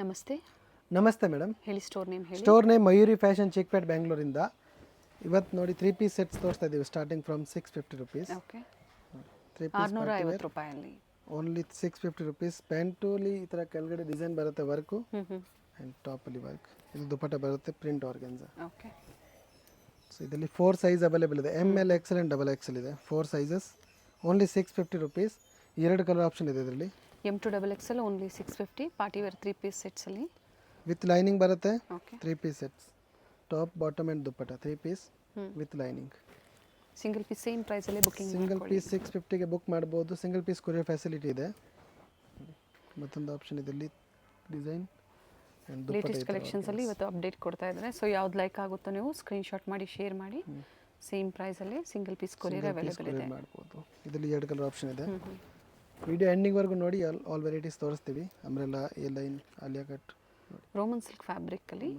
ನಮಸ್ತೆ ನಮಸ್ತೆ ಮೇಡಮ್. ಹೇಳಿ, ಸ್ಟೋರ್ ನೇಮ್ ಹೇಳಿ. Store name Mayuri fashion Chickpet ಬೆಂಗಳೂರಿಂದ. ಇವತ್ತು ನೋಡಿ 3 ಪೀಸ್ ಸೆಟ್ಸ್ ತೋರಿಸ್ತಾ ಇದ್ದೀವಿ starting from 650 rupees. Okay, 3 piece 650 ರೂಪಾಯಲ್ಲಿ ಓನ್ಲಿ 650 ರುಪೀಸ್. ಪ್ಯಾಂಟಲ್ಲಿ ಈ ಥರ ಕೆಳಗಡೆ ಡಿಸೈನ್ ಬರುತ್ತೆ, ವರ್ಕು ಆ್ಯಂಡ್ ಟಾಪಲ್ಲಿ ವರ್ಕ್. ಇದು ದುಪಟ್ಟ ಬರುತ್ತೆ, ಪ್ರಿಂಟ್ ಆರ್ಗನ್ಸಾ. ಓಕೆ, ಸೊ ಇದರಲ್ಲಿ 4 ಸೈಜ್ ಅವೈಲೇಬಲ್ ಇದೆ. ML XL ಆ್ಯಂಡ್ XXL ಇದೆ. 4 sizes, only 650 rupees. 2 colour option ಇದೆ ಇದರಲ್ಲಿ. M to XXL only 650. Party wear 3 piece ಸೆಟ್ಸಲ್ಲಿ ವಿತ್ ಲೈನಿಂಗ್ ಬರುತ್ತೆ. Okay, 3 piece sets, top bottom and dupatta 3 piece with lining. Single piece same ಪ್ರೈಸಲ್ಲಿ booking. Single piece 650ಗೆ book ಮಾಡ್ಬೋದು. Single piece courier facility ಇದೆ. ಮತ್ತೊಂದು option ಇದರಲ್ಲಿ ಡಿಸೈನ್ ಆ್ಯಂಡ್ ಲೇಟೆಸ್ಟ್ ಕಲೆಕ್ಷನ್ಸಲ್ಲಿ ಇವತ್ತು update ಕೊಡ್ತಾ ಇದ್ದಾರೆ. ಸೊ ಯಾವ್ದು ಲೈಕ್ ಆಗುತ್ತೋ ನೀವು ಸ್ಕ್ರೀನ್ಶಾಟ್ ಮಾಡಿ ಶೇರ್ ಮಾಡಿ. ಸೇಮ್ ಪ್ರೈಸಲ್ಲಿ ಸಿಂಗಲ್ ಪೀಸ್ ಕೊರಿಯರ್ ಅವೈಲೇಬಲ್ ಇದೆ. ಮಾಡ್ಬೋದು. ಇದರಲ್ಲಿ 2 ಕಲರ್ ಆಪ್ಷನ್ ಇದೆ. ವಿಡಿಯೋ ಎಂಡಿಂಗ್ವರೆಗೂ ನೋಡಿ, ಆಲ್ ವೆರೈಟೀಸ್ ತೋರಿಸ್ತೀವಿ. Umbrella, A line, Alia cut, Roman silk ಫ್ಯಾಬ್ರಿಕಲ್ಲಿ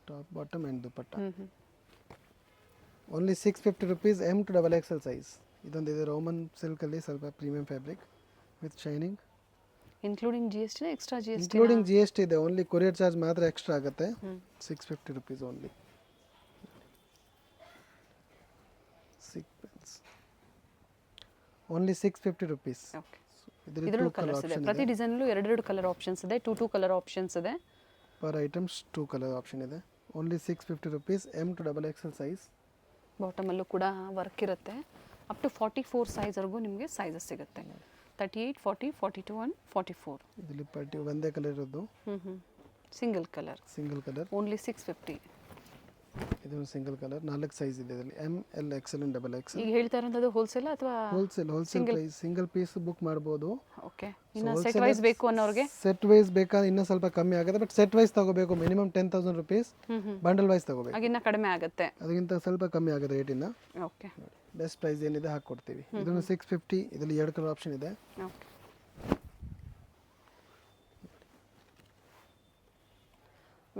top bottom and dupatta. Only 650 rupees. M to XXL size. ಇದೊಂದಿದೆ ರೋಮನ್ ಸಿಲ್ಕಲ್ಲಿ, ಸ್ವಲ್ಪ premium fabric with shining. Including GST extra GST? Including GST ಇದೆ. Only courier charge ಮಾತ್ರ extra ಆಗುತ್ತೆ. 650 rupees only. Only 650 rupees. Okay, ಇದರಲ್ಲಿ ಇದರಲ್ಲೂ 2 colour colours ಇದೆ. Option ಪ್ರತಿ ಇದೆ. ಡಿಸೈನಲ್ಲೂ 2 ಕಲರ್ ಆಪ್ಷನ್ಸ್ ಇದೆ. 2 ಕಲರ್ ಆಪ್ಷನ್ಸ್ ಇದೆ. ಪರ್ ಐಟಮ್ಸ್ 2 ಕಲರ್ ಆಪ್ಷನ್ ಇದೆ. Only 650 rupees. M to XXL size. ಬಾಟಮಲ್ಲೂ ಕೂಡ ವರ್ಕ್ ಇರುತ್ತೆ. ಅಪ್ ಟು 44 ಸೈಜ್ವರೆಗೂ ನಿಮಗೆ ಸೈಜಸ್ ಸಿಗುತ್ತೆ. 38, 40, 42 ಆ್ಯಂಡ್ 44. ಇದರಲ್ಲಿ ಪಟ್ಟಿ ಒಂದೇ ಕಲರ್ ಇರೋದು. Single colour single colour only 650. ಇದು ಸಿಂಗಲ್ ಕಲರ್. 4 ಸೈಜ್ ಇದೆ ಇದರಲ್ಲಿ. ML XL and XXL. ಈಗ ಹೇಳ್ತಾ ಇರೋದು ಹೋಲ್ಸೇಲ್ ಅಥವಾ wholesale price. Single piece book ಮಾಡ್ಬೋದು. ಓಕೆ, ಇನ್ನು ಸೆಟ್ ವೈಸ್ ಬೇಕು ಅನ್ನೋರಿಗೆ ಸೆಟ್ ವೈಸ್ ಬೇಕಾದ್ರೆ ಇನ್ನೂ ಸ್ವಲ್ಪ ಕಮ್ಮಿ ಆಗುತ್ತೆ. ಬಟ್ ಸೆಟ್ ವೈಸ್ ತಗೋಬೇಕು. Minimum 10,000 rupees. ಬಂಡಲ್ ವೈಸ್ ತಗೋಬೇಕು. ಆಗಿನ್ನ ಕಡಿಮೆ ಆಗುತ್ತೆ. ಅದಕ್ಕಿಂತ ಸ್ವಲ್ಪ ಕಮ್ಮಿ ಆಗುತ್ತೆ ರೇಟಿನ. ಓಕೆ, ಬೆಸ್ಟ್ ಪ್ರೈಸ್ ಏನಿದೆ ಹಾಕ್ಕೊಡ್ತೀವಿ. ಇದನ್ನು 650. ಇದರಲ್ಲಿ 2 ಕಲರ್ ಆಪ್ಷನ್ ಇದೆ. ಓಕೆ,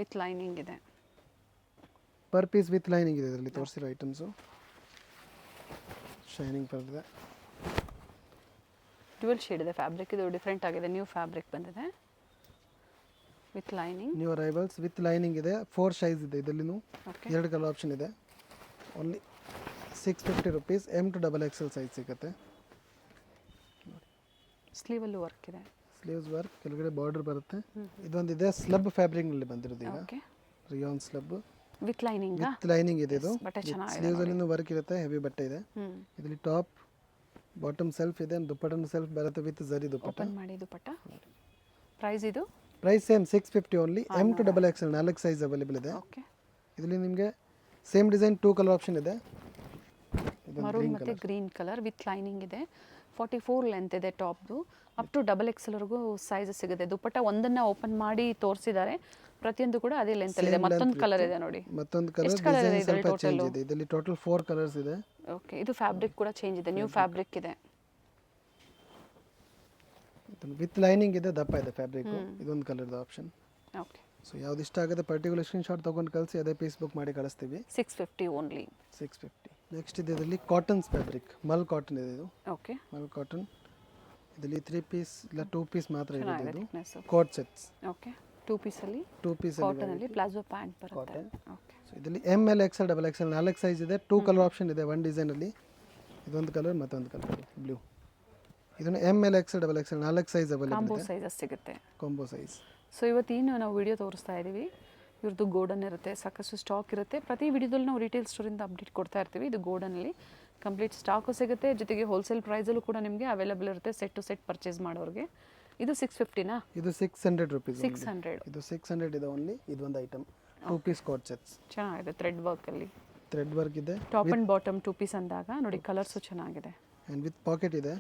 ವಿತ್ ಲೈನಿಂಗ್ ಇದೆ. ಪರ್ ಪೀಸ್ ವಿತ್ ಲೈನಿಂಗ್ ಇದೆ ಇದರಲ್ಲಿ ತೋರಿಸಿರೋ ಐಟಮ್ಸು. ಶೈನಿಂಗ್ ಬರ್ತದೆ. ಡ್ಯುಯಲ್ ಶೇಡ್ ಇದೆ ಫ್ಯಾಬ್ರಿಕ್. ಇದು ಡಿಫ್ರೆಂಟ್ ಆಗಿದೆ. ನ್ಯೂ ಫ್ಯಾಬ್ರಿಕ್ ಬಂದಿದೆ with lining. New arrivals with lining ಇದೆ. 4 ಸೈಜ್ ಇದೆ ಇದರಲ್ಲಿನೂ. ಓಕೆ, 2 ಕಲರ್ ಆಪ್ಷನ್ ಇದೆ. Only 650 rupees. M to XXL size ಸಿಗುತ್ತೆ. ಸ್ಲೀವಲ್ಲೂ ವರ್ಕ್ ಇದೆ. ಸ್ಲೀವ್ಸ್ ವರ್ಕ್, ಕೆಳಗಡೆ ಬಾರ್ಡರ್ ಬರುತ್ತೆ. ಇದೊಂದಿದೆ ಸ್ಲಬ್ ಫ್ಯಾಬ್ರಿಕ್ನಲ್ಲಿ ಬಂದಿರೋದು ಈಗ. Okay, rayon slub with lining. With lining ಇದೆ ಇದು. ಬಟ್ಟೆ ಚೆನ್ನಾಗಿದೆ. ಸ್ಲೀವ್ಸ್ ಅಲ್ಲಿ ವರ್ಕ್ ಇರುತ್ತೆ. ಹೆವಿ ಬಟ್ಟೆ ಇದೆ. ಇದರಲ್ಲಿ ಟಾಪ್ ಬಾಟಮ್ ಸೆಲ್ಫ್ ಇದೆ. ದುಪ್ಪಟ್ಟನು ಸೆಲ್ಫ್ ಬರುತ್ತೆ ವಿತ್ ಜರಿ ದುಪ್ಪಟ್ಟ. ಓಪನ್ ಮಾಡಿ ದುಪಟ್ಟ. ಪ್ರೈಸ್ ಇದು price same 650 only. M to XXL 4 size available ಇದೆ. ಓಕೆ, ಇದರಲ್ಲಿ ನಿಮಗೆ ಸೇಮ್ ಡಿಸೈನ್ 2 ಕಲರ್ ಆಪ್ಷನ್ ಇದೆ. ಮರೂನ್ ಮತ್ತು ಗ್ರೀನ್ ಕಲರ್ ವಿತ್ ಲೈನಿಂಗ್ ಇದೆ. 44 ಲೆಂತ್ ಇದೆ ಟಾಪ್ದು. ಅಪ್ ಟು XXL ವರೆಗೂ ಸೈಜಸ್ ಸಿಗುತ್ತೆ. ದುಪಟ್ಟ ಒಂದನ್ನ ಓಪನ್ ಮಾಡಿ ತೋರಿಸಿದ್ದಾರೆ. ಪ್ರತಿಯೊಂದು ಕೂಡ ಅದೇ ಲೆಂತ್ ಇದೆ. ಮತ್ತೊಂದು ಕಲರ್ ಇದೆ ನೋಡಿ. ಮತ್ತೊಂದು ಕಲರ್ ಡಿಸೈನ್ ಸ್ವಲ್ಪ ಚೇಂಜ್ ಇದೆ. ಇದರಲ್ಲಿ ಟೋಟಲ್ 4 ಕಲರ್ಸ್ ಇದೆ. ಓಕೆ, ಇದು ಫ್ಯಾಬ್ರಿಕ್ ಕೂಡ ಚೇಂಜ್ ಇದೆ. ನ್ಯೂ ಫ್ಯಾಬ್ರಿಕ್ ಇದೆ. ವಿತ್ ಲೈನಿಂಗ್ ಇದೆ. ದಪ್ಪ ಇದೆ ಫ್ಯಾಬ್ರಿಕ್. ಇದೊಂದು ಕಲರ್ದ ಆಪ್ಷನ್. ಓಕೆ, ಸೊ ಯಾವ್ದು ಇಷ್ಟ ಆಗುತ್ತೆ ಪರ್ಟಿಕ್ಯುಲರ್ ಸ್ಕ್ರೀನ್ಶಾಟ್ ತೊಗೊಂಡು ಕಳಿಸಿ. ಅದೇ ಪೀಸ್ ಬುಕ್ ಮಾಡಿ ಕಳಿಸ್ತೀವಿ. 650 ಓನ್ಲಿ. 650. ನೆಕ್ಸ್ಟ್ ಇದೆ ಇದರಲ್ಲಿ ಕಾಟನ್ಸ್ ಫ್ಯಾಬ್ರಿಕ್. ಮಲ್ ಕಾಟನ್ ಇದೆ ಇದು. ಓಕೆ, ಮಲ್ ಕಾಟನ್. ಇದರಲ್ಲಿ 3 ಪೀಸ್ ಇಲ್ಲ 2 ಪೀಸ್ ಮಾತ್ರ ಇದೆ ಇದು. ಥಿಕ್ನೆಸ್. Coat sets. ಓಕೆ, 2 ಪೀಸಲ್ಲಿ 2 ಪೀಸ್ ಕಾಟನ್ ಅಲ್ಲಿ ಪ್ಲಾಜೋ ಪ್ಯಾಂಟ್ ಬರುತ್ತೆ. ಓಕೆ, ಸೊ ಇದರಲ್ಲಿ ML XL XXL 4 ಸೈಜ್ ಇದೆ. 2 ಕಲರ್ ಆಪ್ಷನ್ ಇದೆ ಒಂದು ಡಿಸೈನ್ ಅಲ್ಲಿ. ಇದೊಂದು ಕಲರ್ ಮತ್ತೊಂದು ಕಲರ್ ಬ್ಲೂ. ಇದನ್ನು ML XL XXL 4 size available combo ಇದೆ. ಸೈಜಸ್ ಸಿಗುತ್ತೆ. Combo size. ಸೊ ಇವತ್ತೇನು ನಾವು ವಿಡಿಯೋ ತೋರಿಸ್ತಾ ಇದ್ದೀವಿ. ಇವ್ರದ್ದು ಗೋಡನ್ ಇರುತ್ತೆ. ಸಾಕಷ್ಟು ಸ್ಟಾಕ್ ಇರುತ್ತೆ. ಪ್ರತಿ ವಿಡಿಯೋದಲ್ಲಿ ನಾವು ರಿಟೇಲ್ ಸ್ಟೋರಿಂದ ಅಪ್ಡೇಟ್ ಕೊಡ್ತಾ ಇರ್ತೀವಿ. ಇದು ಗೋಡನಲ್ಲಿ ಕಂಪ್ಲೀಟ್ ಸ್ಟಾಕು ಸಿಗುತ್ತೆ. ಜೊತೆಗೆ ಹೋಲ್ಸೇಲ್ ಪ್ರೈಸಲ್ಲೂ ಕೂಡ ನಿಮಗೆ ಅವೈಲೇಬಲ್ ಇರುತ್ತೆ ಸೆಟ್ ಟು ಸೆಟ್ ಪರ್ಚೇಸ್ ಮಾಡೋರಿಗೆ. ಇದು 650ನಾ? ಇದು 600 ರುಪೀಸ್. 600. ಇದು 600 ಇದೆ ಓನ್ಲಿ. ಇದೊಂದು ಐಟಮ್ 2 ಪೀಸ್ ಕೋಟ್ ಸೆಟ್ಸ್. ಚೆನ್ನಾಗಿದೆ. ಥ್ರೆಡ್ ವರ್ಕಲ್ಲಿ ಥ್ರೆಡ್ ವರ್ಕ್ ಇದೆ. ಟಾಪ್ ಆ್ಯಂಡ್ ಬಾಟಮ್ 2 ಪೀಸ್ ಅಂದಾಗ ನೋಡಿ ಕಲರ್ಸು ಚೆನ್ನಾಗಿದೆ. ಆ್ಯಂಡ್ ವಿತ್ ಪಾಕೆಟ್ ಇದೆ.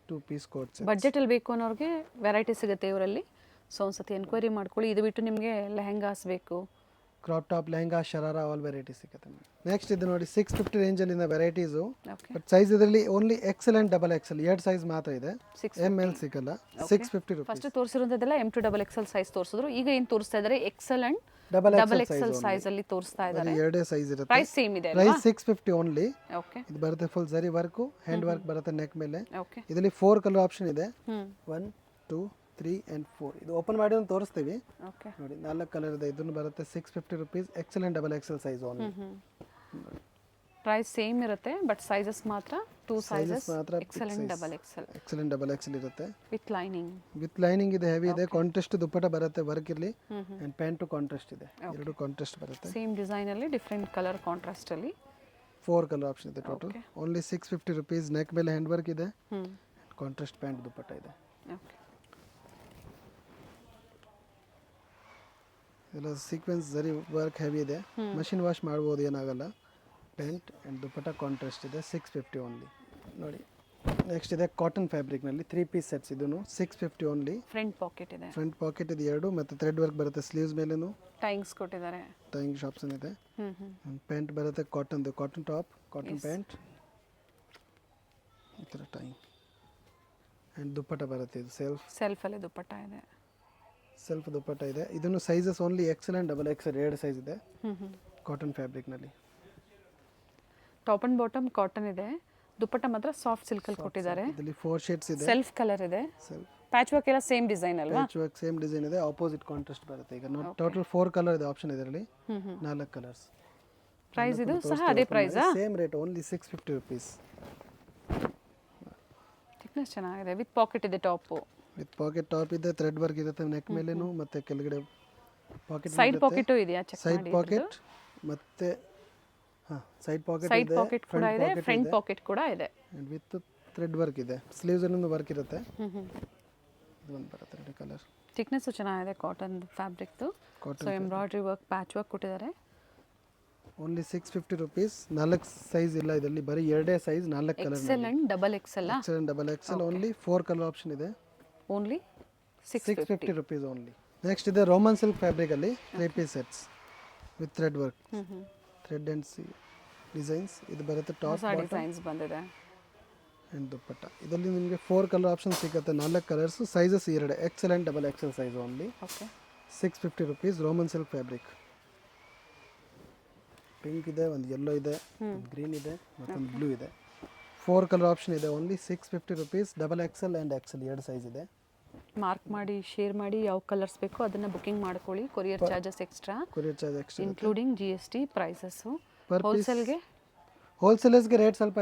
2 ಪೀಸ್ ಕೋಟ್ ಸೆಟ್. ಬಡ್ಜೆಟಲ್ಲಿ ಬೇಕು ಅನ್ನೋರಿಗೆ ವೆರೈಟಿ ಸಿಗುತ್ತೆ ಇವರಲ್ಲಿ. ಸೊ ಒಂದ್ಸತಿ ಎನ್ಕ್ವೈರಿ ಮಾಡ್ಕೊಳ್ಳಿ. ಇದು ಬಿಟ್ಟು ನಿಮಗೆ ಲೆಹೆಂಗಾಸ್ ಬೇಕು, crop top, lehenga, sharara all variety ಸಿಗುತ್ತೆ. ನೆಕ್ಸ್ಟ್ ಇದು ನೋಡಿ 650 ರೇಂಜಲ್ಲಿನ ವೆರೈಟೀಸು. ಬಟ್ ಸೈಜ್ ಇದರಲ್ಲಿ only XL and XXL 2 size ಮಾತ್ರ ಇದೆ. ML ಸಿಗಲ್ಲ. 650 ರುಪೀಸ್. ಫಸ್ಟ್ ತೋರಿಸಿರೋದೆಲ್ಲ M to XXL ಸೈಜ್ ತೋರಿಸಿದ್ರು. ಈಗ ಏನು ತೋರಿಸ್ತಾ ಇದ್ದಾರೆ XL ಆ್ಯಂಡ್ XXL ಸೈಜ್ ಅಲ್ಲಿ ತೋರಿಸ್ತಾ ಇದ್ದಾರೆ. 2 ಸೈಜ್ ಇರುತ್ತೆ. ಪ್ರೈಸ್ ಸೇಮ್ ಇದೆ. Price 650 only. ಓಕೆ, ಇದು ಬರುತ್ತೆ full zari work, hand work ಬರುತ್ತೆ ನೆಕ್ ಮೇಲೆ. ಓಕೆ, ಇದರಲ್ಲಿ 4 ಕಲರ್ ಆಪ್ಷನ್ ಇದೆ. 1 2 3 ಆ್ಯಂಡ್ 4 ಇದು ಓಪನ್ ಮಾಡಿ ಒಂದು ತೋರಿಸ್ತೀವಿ ಓಕೆ. ನೋಡಿ 4 ಕಲರ್ ಇದೆ. ಇದನ್ನು ಬರುತ್ತೆ 650 rupees. XL and double XL size only. Price same ಇರುತ್ತೆ ಬಟ್ ಸೈಜಸ್ ಮಾತ್ರ 2 ಸೈಜಸ್ ಮಾತ್ರ XL and double XL XL and double XL ಇರುತ್ತೆ. ವಿತ್ ಲೈನಿಂಗ್ ಇದೆ, ಹೆವಿ ಇದೆ, ಕಾಂಟ್ರಾಸ್ಟ್ ದುಪ್ಪಟ್ಟ ಬರುತ್ತೆ, ವರ್ಕ್ ಇರಲಿ ಆ್ಯಂಡ್ ಪ್ಯಾಂಟು ಕಾಂಟ್ರಾಸ್ಟ್ ಇದೆ, ಎರಡು ಕಾಂಟ್ರಾಸ್ಟ್ ಬರುತ್ತೆ. ಸೇಮ್ ಡಿಸೈನ್ ಅಲ್ಲಿ ಡಿಫ್ರೆಂಟ್ ಕಲರ್ ಕಾಂಟ್ರಾಸ್ಟ್ ಅಲ್ಲಿ 4 ಕಲರ್ ಆಪ್ಷನ್ ಇದೆ ಟೋಟಲ್. Only 650 rupees. ನೆಕ್ ಮೇಲೆ ಹ್ಯಾಂಡ್ ವರ್ಕ್ ಇದೆ, ಕಾಂಟ್ರಾಸ್ಟ್ ಪ್ಯಾಂಟ್ ದುಪ್ಪಟ್ಟ ಇದೆ. ಓಕೆ. ಎಲ್ಲ ಸೀಕ್ವೆನ್ಸ್ ಜರಿ ವರ್ಕ್ ಹೆವಿ ಇದೆ, ಮಷಿನ್ ವಾಶ್ ಮಾಡ್ಬೋದು, ಏನಾಗಲ್ಲ. ಪ್ಯಾಂಟ್ ಆ್ಯಂಡ್ ದುಪ್ಪಟ್ಟ ಕಾಂಟ್ರಾಸ್ಟ್ ಇದೆ, 650 ಓನ್ಲಿ. ನೋಡಿ ನೆಕ್ಸ್ಟ್ ಇದೆ ಕಾಟನ್ ಫ್ಯಾಬ್ರಿಕ್ನಲ್ಲಿ 3 ಪೀಸ್ ಸೆಟ್ಸ್. ಇದನ್ನು 650 ಓನ್ಲಿ. ಫ್ರಂಟ್ ಪಾಕೆಟ್ ಇದೆ, ಫ್ರಂಟ್ ಪಾಕೆಟ್ ಇದೆ ಎರಡು, ಮತ್ತು ಥ್ರೆಡ್ ವರ್ಕ್ ಬರುತ್ತೆ ಸ್ಲೀವ್ಸ್ ಮೇಲೇನು. ಟೈಂಗ್ಸ್ ಕೊಟ್ಟಿದ್ದಾರೆ, ಟೈಂಗ್ ಆಪ್ಷನ್ ಇದೆ. ಪ್ಯಾಂಟ್ ಬರುತ್ತೆ ಕಾಟನ್ದು, ಕಾಟನ್ ಟಾಪ್, ಕಾಟನ್ ಪ್ಯಾಂಟ್, ಈ ಥರ ಟೈಂಗ್ ಆ್ಯಂಡ್ ದುಪ್ಪಟ್ಟ ಬರುತ್ತೆ. ಇದು ಸೆಲ್ಫ್ ಅಲ್ಲಿ ದುಪ್ಪಟ್ಟ ಇದೆ, ಸೆಲ್ಫ್ ದುಪ್ಪಟ್ಟ ಇದೆ. ಇದನ್ನು sizes only XL and double XL 2 size ಇದೆ ಕಾಟನ್ ಫ್ಯಾಬ್ರಿಕ್ನಲ್ಲಿ. ಟಾಪ್ ಅಂಡ್ ಬಾಟಮ್ ಕಾಟನ್ ಇದೆ, ದುಪ್ಪಟ್ಟ ಮಾತ್ರ ಸಾಫ್ಟ್ ಸಿಲ್ಕ್ ಅಲ್ಲಿ ಕೊಟ್ಟಿದ್ದಾರೆ. ಇದರಲ್ಲಿ 4 ಶೇಡ್ಸ್ ಇದೆ. ಸೆಲ್ಫ್ ಕಲರ್ ಇದೆ, ಸೆಲ್ಫ್ ಪ್ಯಾಚ್ ವರ್ಕ್ ಎಲ್ಲ ಸೇಮ್ ಡಿಸೈನ್ ಅಲ್ವಾ? ಪ್ಯಾಚ್ ವರ್ಕ್ ಸೇಮ್ ಡಿಸೈನ್ ಇದೆ, ಆಪೋಸಿಟ್ ಕಾಂಟ್ರಾಸ್ಟ್ ಬರುತ್ತೆ. ಈಗ ಟೋಟಲ್ 4 ಕಲರ್ ಇದೆ ಆಪ್ಷನ್ ಇದರಲ್ಲಿ, 4 ಕಲರ್ಸ್. ಪ್ರೈಸ್ ಇದು ಸಹ ಅದೇ ಪ್ರೈಸಾ? Same rate, only 650 rupees. Thickness ಚೆನ್ನಾಗಿದೆ, ವಿತ್ ಪಾಕೆಟ್ ಇದೆ ಟಾಪ್. ವಿತ್ ಪಾಕೆಟ್ ಟಾಪ್ ಇದೆ, ಥ್ರೆಡ್ ವರ್ಕ್ ಇರುತ್ತೆ ನೆಕ್ ಮೇಲೇನು, ಮತ್ತೆ ಕೆಳಗಡೆ ಪಾಕೆಟ್, ಸೈಡ್ ಪಾಕೆಟ್ ಇದೆಯಾ? ಚೆಕ್ ಸೈಡ್ ಪಾಕೆಟ್ ಮತ್ತೆ ಸೈಡ್ ಪಾಕೆಟ್ ಇದೆ, ಪಾಕೆಟ್ ಕೂಡ ಇದೆ, ಫ್ರಂಟ್ ಪಾಕೆಟ್ ಕೂಡ ಇದೆ, ಅಂಡ್ ವಿತ್ ಥ್ರೆಡ್ ವರ್ಕ್ ಇದೆ. ಸ್ಲೀವ್ಸ್ ಅಲ್ಲಿ ವರ್ಕ್ ಇರುತ್ತೆ. ಇದು ಒಂದು ಬರುತ್ತೆ ರೆಡ್ ಕಲರ್. ಥಿಕ್ನೆಸ್ ಚೆನ್ನಾಗಿದೆ ಕಾಟನ್ ಫ್ಯಾಬ್ರಿಕ್ದು. So embroidery work, patch work ಕೊಟ್ಟಿದ್ದಾರೆ. Only 650 rupees. 4 ಸೈಜ್ ಇಲ್ಲ ಇದರಲ್ಲಿ, ಬರೀ 2 size, 4 colour. XL and double XL. XL and double XL only 4 colour option ಇದೆ. Only 650 rupees only. ನೆಕ್ಸ್ಟ್ ಇದೆ ರೋಮನ್ ಸಿಲ್ಕ್ ಫ್ಯಾಬ್ರಿಕ್ ಅಲ್ಲಿ 3 piece sets with thread work, thread and designs. ಇದು ಬರುತ್ತೆ top, designs ಬಂದಿದೆ and dupatta. ಇದರಲ್ಲಿ ನಿಮಗೆ 4 colour option ಸಿಗುತ್ತೆ, 4 colours, sizes 2, XL and double XL size only. Okay. 650 rupees. Roman silk fabric. Pink ಇದೆ, ಒಂದು ಯೆಲ್ಲೋ ಇದೆ, ಒಂದು ಗ್ರೀನ್ ಇದೆ, ಮತ್ತೊಂದು ಬ್ಲೂ ಇದೆ. 4 ಕಲರ್ ಆಪ್ಷನ್ ಇದೆ, only 650 rupees. Double XL and XL 2 size ಇದೆ. ಮಾರ್ಕ್ ಮಾಡಿ, ಶೇರ್ ಮಾಡಿ, ಯಾವ ಕಲರ್ಸ್ ಬೇಕೋ ಅದನ್ನ ಬುಕಿಂಗ್ ಮಾಡ್ಕೊಳ್ಳಿ. Courier charges extra, courier charge extra including GST. Prices ಹೋಲ್ಸೇಲ್ಗೆ, ಹೋಲ್ಸೇಲರ್ಸ್ಗೆ ರೇಟ್ ಸ್ವಲ್ಪ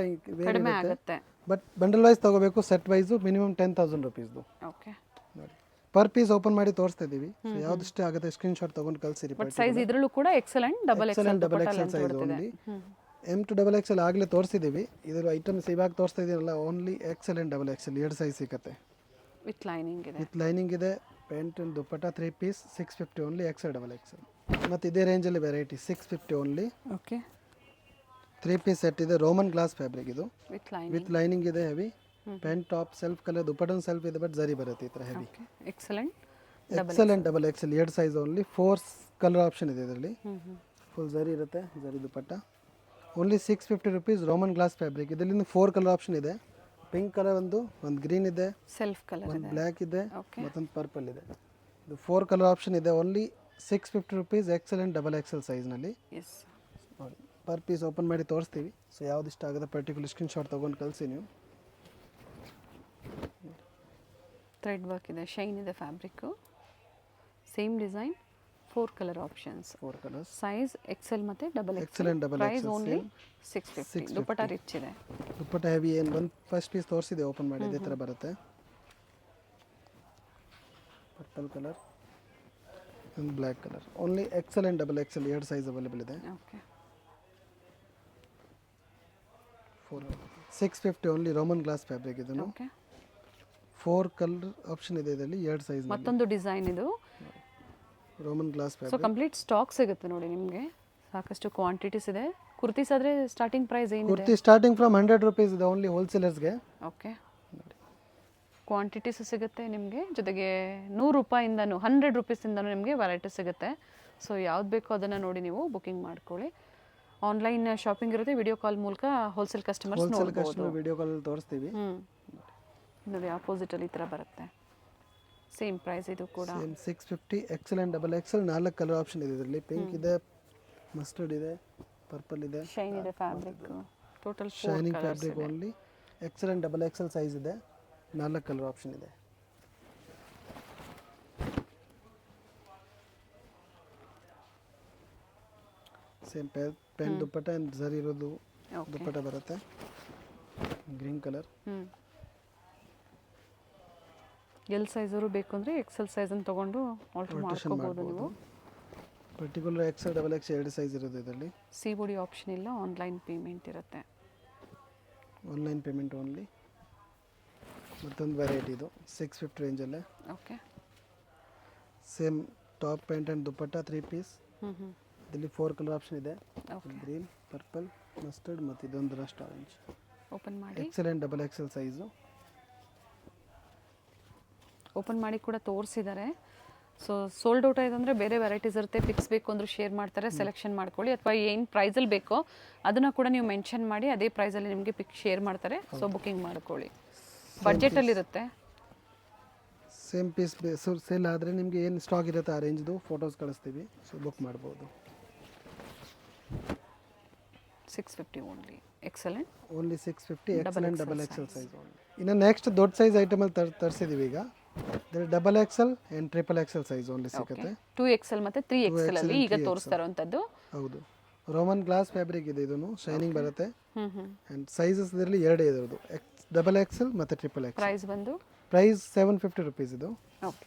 ಕಡಿಮೆ ಆಗುತ್ತೆ, ಬಟ್ ಬಂಡಲ್ ವೈಸ್ ತಗೋಬೇಕು. ಸೆಟ್ ವೈಸು ಮಿನಿಮಮ್ 10,000 ರುಪೀಸ್ದು. ಓಕೆ. ನೋಡಿ ಪರ್ ಪೀಸ್ ಓಪನ್ ಮಾಡಿ ತೋರಿಸ್ತಾ ಇದ್ದೀವಿ. ಯಾವ್ದು ಇಷ್ಟ ಆಗುತ್ತೆ ಸ್ಕ್ರೀನ್ ಶಾಟ್ ತಗೊಂಡು ಕಳಿಸಿರಿ. ಬಟ್ ಸೈಜ್ ಇದರಲ್ಲೂ ಕೂಡ XL and double XL size only. M to double XL ಆಗಲೇ ತೋರಿಸಿದ್ದೀವಿ. ಇದರ ಐಟಮ್ಸ್ ಇವಾಗ ತೋರಿಸ್ತಾ ಇದೀರಲ್ಲ, only XL and double XL 2 size ಸಿಗುತ್ತೆ. ವಿತ್ ಲೈನಿಂಗ್ ಇದೆ, ವಿತ್ ಲೈನಿಂಗ್ ಇದೆ. Pant and dupatta 3 piece 650 only. XL double XL. ಮತ್ತು ಇದೇ ರೇಂಜಲ್ಲಿ variety 650 only. Okay. 3 piece set ಇದೆ, ರೋಮನ್ ಗ್ಲಾಸ್ ಫ್ಯಾಬ್ರಿಕ್ ಇದು, ವಿತ್ ಲೈನಿಂಗ್ ಇದೆ, heavy. Pant top self colour, ದುಪ್ಪಟ್ಟನ್ ಸೆಲ್ಫ್ ಇದೆ, ಬಟ್ ಜರಿ ಬರುತ್ತೆ ಈ ಥರ heavy. XL and double XL 2 size only. 4 colour option ಇದೆ ಇದರಲ್ಲಿ. ಫುಲ್ ಜರಿ ಇರುತ್ತೆ, zari dupatta. Only 650 rupees. Roman glass fabric. ಇದರಲ್ಲಿ 4 ಕಲರ್ ಆಪ್ಷನ್ ಇದೆ. ಪಿಂಕ್ ಕಲರ್ ಒಂದು ಗ್ರೀನ್ ಇದೆ, ಸೆಲ್ಫ್ ಕಲರ್, ಒಂದು ಬ್ಲ್ಯಾಕ್ ಇದೆ, ಮತ್ತೊಂದು ಪರ್ಪಲ್ ಇದೆ. ಇದು 4 ಕಲರ್ ಆಪ್ಷನ್ ಇದೆ. Only 650 rupees. XL and double XL ಸೈಜ್ನಲ್ಲಿ. ನೋಡಿ ಪರ್ ಪೀಸ್ ಓಪನ್ ಮಾಡಿ ತೋರಿಸ್ತೀವಿ. ಸೊ ಯಾವ್ದು ಇಷ್ಟ ಆಗುತ್ತೆ ಪರ್ಟಿಕ್ಯುಲರ್ ಸ್ಕ್ರೀನ್ ಶಾಟ್ ತೊಗೊಂಡು ಕಳಿಸಿ ನೀವು. ಥ್ರೆಡ್ ವರ್ಕ್ ಇದೆ, ಶೈನ್ ಇದೆ fabric, same design, 4 colour options, 4 colours. Size XL ಮತ್ತು double XL and double price XL. Only 650. Dupatta rich ಇದೆ, ದುಪ್ಪಟ್ಟ ಹೆವಿ. ಏನು ಒಂದು ಫಸ್ಟ್ ಪೀಸ್ ತೋರಿಸಿದೆ ಓಪನ್ ಮಾಡಿ, ಇದೇ ಥರ ಬರುತ್ತೆ. ಪರ್ಪಲ್ ಕಲರ್, ಒಂದು black colour. Only XL and double XL 2 size available ಇದೆ. Okay. 650 only. Roman glass fabric ಇದನ್ನು. ಓಕೆ. 4 ಕಲರ್ ಆಪ್ಷನ್ ಇದೆ ಇದರಲ್ಲಿ, 2 ಸೈಜ್. ಮತ್ತೊಂದು ಡಿಸೈನ್ ಇದು Roman glass so fabric. Complete stock ಸಿಗುತ್ತೆ ನೋಡಿ ನಿಮಗೆ, ಸಾಕಷ್ಟು ಕ್ವಾಂಟಿಟೀಸ್ ಇದೆ. ಕುರ್ತೀಸ್ ಆದರೆ ಸ್ಟಾರ್ಟಿಂಗ್ ಪ್ರೈಸ್ ಏನಿದೆ? ಕುರ್ತಿ ಸ್ಟಾರ್ಟಿಂಗ್ ಫ್ರಮ್ 100 ರುಪೀಸ್ ಇದೆ ಓನ್ಲಿ ಹೋಲ್ಸೇಲರ್ಸ್ಗೆ. ಓಕೆ. ಕ್ವಾಂಟಿಟೀಸ್ ಸಿಗುತ್ತೆ ನಿಮಗೆ, ಜೊತೆಗೆ 100 ರೂಪಾಯಿಂದನೂ 100 ರುಪೀಸಿಂದನೂ ನಿಮಗೆ ವೆರೈಟಿ ಸಿಗುತ್ತೆ. ಸೊ ಯಾವ್ದು ಬೇಕೋ ಅದನ್ನು ನೋಡಿ ನೀವು ಬುಕಿಂಗ್ ಮಾಡ್ಕೊಳ್ಳಿ. ಆನ್ಲೈನ್ ಶಾಪಿಂಗ್ ಇರುತ್ತೆ, ವಿಡಿಯೋ ಕಾಲ್ ಮೂಲಕ ಹೋಲ್ಸೇಲ್ ಕಸ್ಟಮರ್ಸ್ ನೋಡ್ಬೋದು. ವಿಡಿಯೋ ಕಾಲ್ ತೋರಿಸ್ತೀವಿ. ನೋಡಿ ಆಪೋಸಿಟಲ್ಲಿ ಈ ಥರ ಬರುತ್ತೆ, ಸೇಮ್ ಪ್ರೈಸ್ ಇದು ಕೂಡ. Same 650. Excel and double XL 4 colour option ಇದೆ ಇದರಲ್ಲಿ. ಪಿಂಕ್ ಇದೆ, ಮಸ್ಟರ್ಡ್ ಇದೆ, ಪರ್ಪಲ್ ಇದೆ, ಶೈನ್ ಇದೆ fabric. Total shining fabric only. XL and double XL size ಇದೆ, 4 ಕಲರ್ ಆಪ್ಷನ್ ಇದೆ. ಸೇಮ್ ಪ್ಯಾಂಟ್ ದುಪ್ಪಟ್ಟ ಆ್ಯಂಡ್ ಝರಿ ಇರೋದು ಓಕೆ ದುಪ್ಪಟ್ಟ ಬರುತ್ತೆ ಗ್ರೀನ್ ಕಲರ್. ಎಲ್ ಸೈಜರು ಬೇಕು ಅಂದರೆ ಎಕ್ಸೆಲ್ ಸೈಜನ್ನು ತೊಗೊಂಡು ಆಲ್ಟ್ರ್ ಮಾಡ್ಕೋಬೋದು ನೀವು. Particular XL double X 2 size ಇರೋದು ಇದರಲ್ಲಿ. ಸಿ ಬಿ ಡಿ ಆಪ್ಷನ್ ಇಲ್ಲ, ಆನ್ಲೈನ್ ಪೇಮೆಂಟ್ ಇರುತ್ತೆ. Online payment only. ಮತ್ತೊಂದು ವೆರೈಟಿ ಇದು 650 ರೇಂಜಲ್ಲೇ. Okay same top pant and dupatta 3 piece. ಇದರಲ್ಲಿ 4 ಕಲರ್ ಆಪ್ಷನ್ ಇದೆ, ಗ್ರೀನ್, ಪರ್ಪಲ್, ಮಸ್ಟರ್ಡ್ ಮತ್ತು ಇದೊಂದು ರಸ್ಟ್ ಆರೆಂಜ್. ಓಪನ್ ಮಾಡಿ XL and double XL size. Open ಮಾಡಿ ಕೂಡ ತೋರಿಸಿದ್ದಾರೆ. ಸೊ ಸೋಲ್ಡ್ ಔಟ್ ಆಯ್ತು ಅಂದರೆ ಬೇರೆ ವೆರೈಟೀಸ್ ಇರುತ್ತೆ, ಪಿಕ್ಸ್ ಬೇಕು ಅಂದ್ರೆ ಶೇರ್ ಮಾಡ್ತಾರೆ, ಸೆಲೆಕ್ಷನ್ ಮಾಡ್ಕೊಳ್ಳಿ. ಅಥವಾ ಏನು ಪ್ರೈಸಲ್ಲಿ ಬೇಕೋ ಅದನ್ನು ಕೂಡ ನೀವು ಮೆನ್ಷನ್ ಮಾಡಿ ಅದೇ ಪ್ರೈಸಲ್ಲಿ ನಿಮಗೆ ಪಿಕ್ ಶೇರ್ ಮಾಡ್ತಾರೆ. ಸೊ ಬುಕ್ಕಿಂಗ್ ಮಾಡ್ಕೊಳ್ಳಿ. ಬಡ್ಜೆಟಲ್ಲಿರುತ್ತೆ. ಸೇಮ್ ಪೀಸ್ ಸೇಲ್ ಆದರೆ ನಿಮಗೆ ಏನು ಸ್ಟಾಕ್ ಇರುತ್ತೆ ಆ ರೇಂಜ್ದು ಫೋಟೋಸ್ ಕಳಿಸ್ತೀವಿ, ಸೊ ಬುಕ್ ಮಾಡ್ಬೋದು. 650 only. Excellent. Only 650 Excel and double XL size only. ಇನ್ನು ನೆಕ್ಸ್ಟ್ ದೊಡ್ಡ ಸೈಜ್ ಐಟಮಲ್ಲಿ ತರಿಸಿದ್ದೀವಿ ಈಗ. Double XL and triple XL size only ಸಿಗುತ್ತೆ. 2XL ಮತ್ತು 3XL ಅಲ್ಲಿ ಈಗ ತೋರಿಸ್ತಾ ಇರುವಂಥದ್ದು. ಹೌದು, ರೋಮನ್ ಗ್ಲಾಸ್ ಫ್ಯಾಬ್ರಿಕ್ ಇದೆ, ಇದನ್ನು ಶೈನಿಂಗ್ ಬರುತ್ತೆ. ಆ್ಯಂಡ್ ಸೈಜಸ್ ಇದರಲ್ಲಿ 2 ಇರೋದು, ಡಬಲ್ ಎಕ್ಸೆಲ್ ಮತ್ತು ಟ್ರಿಪಲ್ ಎಕ್ಸೆಲ್. ಪ್ರೈಸ್ ಬಂದು ಪ್ರೈಸ್ 750 ರುಪೀಸ್ ಇದು. ಓಕೆ